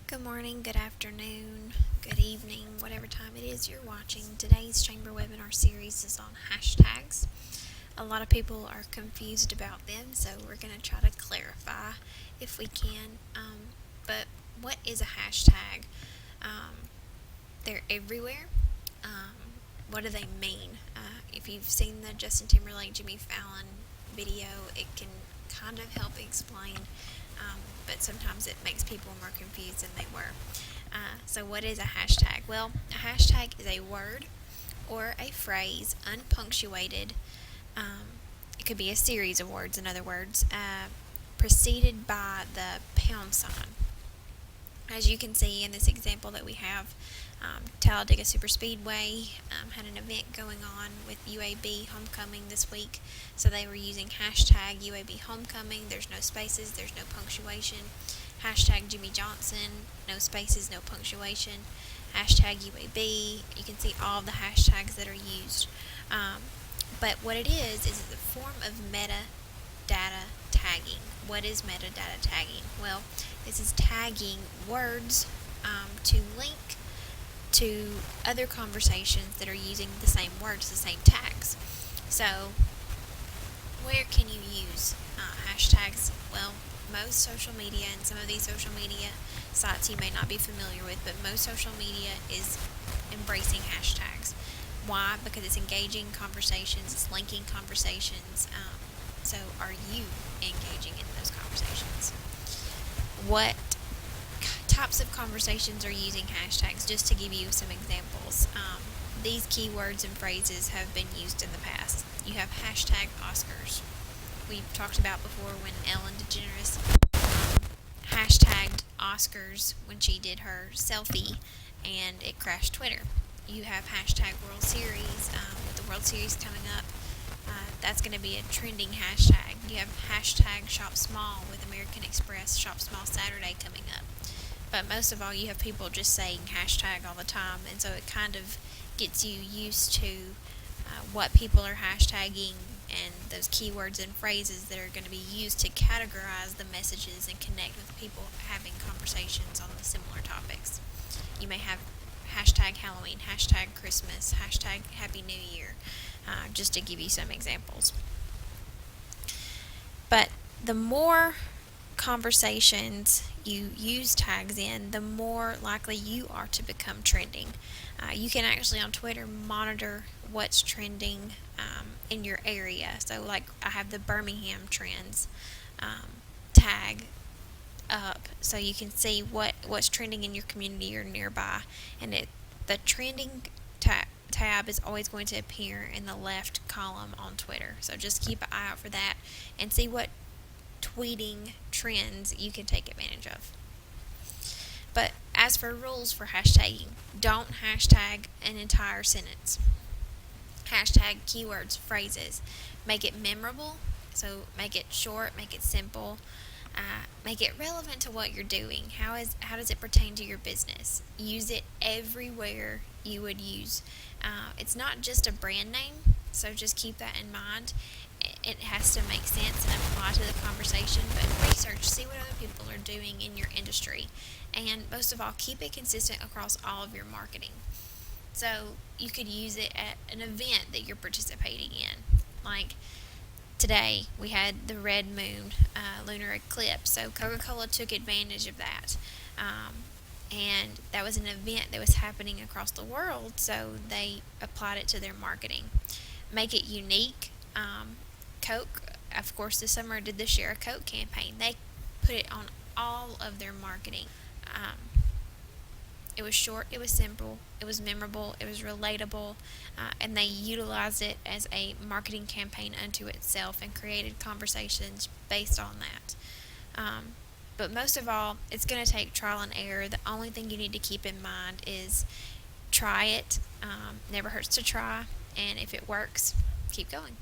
Good morning, good afternoon, good evening, whatever time it is you're watching. Today's Chamber webinar series is on hashtags. A lot of people are confused about them, so we're going to try to clarify if we can. But what is a hashtag? They're everywhere. What do they mean? If you've seen the Justin Timberlake, Jimmy Fallon video, it can kind of help explain, but sometimes it makes people more confused than they were. So what is a hashtag? Well, a hashtag is a word or a phrase unpunctuated. It could be a series of words, in other words, preceded by the pound sign. As you can see in this example that we have, Talladega Superspeedway had an event going on with UAB Homecoming this week, so they were using hashtag UAB Homecoming. There's no spaces, there's no punctuation. Hashtag Jimmy Johnson, no spaces, no punctuation. Hashtag UAB. You can see all the hashtags that are used. But what it is it's a form of metadata tagging. What is metadata tagging? Well, this is tagging words to link to other conversations that are using the same words, the same tags. So, where can you use hashtags? Well, most social media, and some of these social media sites you may not be familiar with, but most social media is embracing hashtags. Why? Because it's engaging conversations, it's linking conversations. So are you engaging in those conversations? What types of conversations are using hashtags? Just to give you some examples. These keywords and phrases have been used in the past. You have hashtag Oscars. We've talked about before when Ellen DeGeneres hashtagged Oscars when she did her selfie and it crashed Twitter. You have hashtag World Series with the World Series coming up. That's going to be a trending hashtag. You have hashtag Shop Small with American Express Shop Small Saturday coming up. But most of all, you have people just saying hashtag all the time, and so it kind of gets you used to what people are hashtagging and those keywords and phrases that are going to be used to categorize the messages and connect with people having conversations on the similar topics. You may have hashtag Halloween, hashtag Christmas, hashtag Happy New Year, just to give you some examples. But the more conversations you use tags in, the more likely you are to become trending. You can actually on Twitter monitor what's trending in your area. So like I have the Birmingham trends tag up, so you can see what's trending in your community or nearby, and the trending tab is always going to appear in the left column on Twitter. So just keep an eye out for that and see what tweeting trends you can take advantage of. But as for rules for hashtagging, don't hashtag an entire sentence. Hashtag keywords, phrases. Make it memorable, so make it short, make it simple. Make it relevant to what you're doing. How does it pertain to your business? Use it everywhere you would use. It's not just a brand name, so just keep that in mind. It has to make sense and apply to the conversation, but research, see what other people are doing in your industry, and most of all, keep it consistent across all of your marketing. So you could use it at an event that you're participating in, like today we had the red moon lunar eclipse, so Coca-Cola took advantage of that, and that was an event that was happening across the world, so they applied it to their marketing. Make it unique. Coke, of course, this summer did the Share a Coke campaign. They put it on all of their marketing. It was short, it was simple, it was memorable, it was relatable, and they utilized it as a marketing campaign unto itself and created conversations based on that. But most of all, it's going to take trial and error. The only thing you need to keep in mind is try it. Never hurts to try, and if it works, keep going.